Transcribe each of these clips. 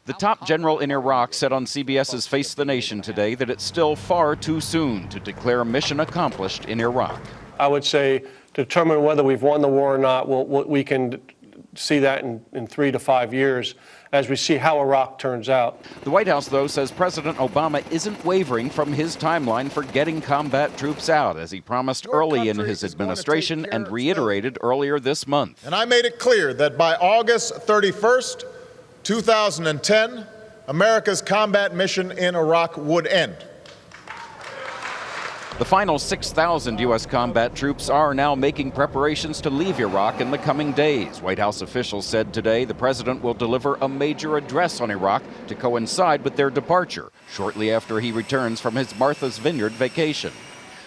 The top general in Iraq said on CBS's Face the Nation today that it's still far too soon to declare mission accomplished in Iraq. I would say to determine whether we've won the war or not, we can see that in 3 to 5 years as we see how Iraq turns out. The White House, though, says President Obama isn't wavering from his timeline for getting combat troops out, as he promised early in his administration and reiterated earlier this month. And I made it clear that by August 31st, 2010, America's combat mission in Iraq would end. The final 6,000 U.S. combat troops are now making preparations to leave Iraq in the coming days. White House officials said today the president will deliver a major address on Iraq to coincide with their departure, shortly after he returns from his Martha's Vineyard vacation.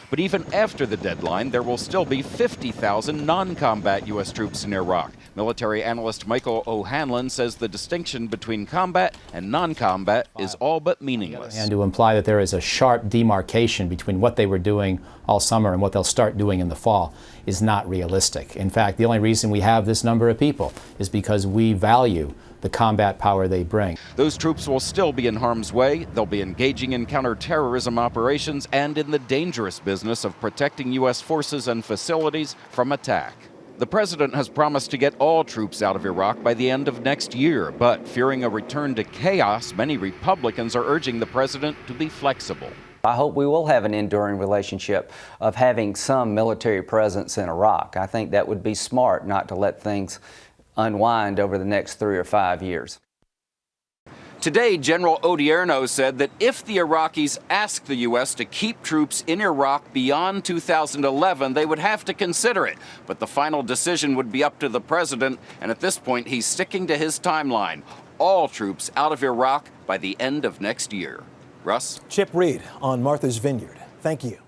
But even after the deadline, there will still be 50,000 non-combat U.S. troops in Iraq. Military analyst Michael O'Hanlon says the distinction between combat and non-combat is all but meaningless. And to imply that there is a sharp demarcation between what they were doing all summer and what they'll start doing in the fall is not realistic. In fact, the only reason we have this number of people is because we value the combat power they bring. Those troops will still be in harm's way. They'll be engaging in counterterrorism operations and in the dangerous business of protecting U.S. forces and facilities from attack. The president has promised to get all troops out of Iraq by the end of next year, but fearing a return to chaos, many Republicans are urging the president to be flexible. I hope we will have an enduring relationship of having some military presence in Iraq. I think that would be smart not to let things unwind over the next 3 or 5 years. Today, General Odierno said that if the Iraqis ask the U.S. to keep troops in Iraq beyond 2011, they would have to consider it. But the final decision would be up to the president, and at this point, he's sticking to his timeline. All troops out of Iraq by the end of next year. Russ? Chip Reid on Martha's Vineyard. Thank you.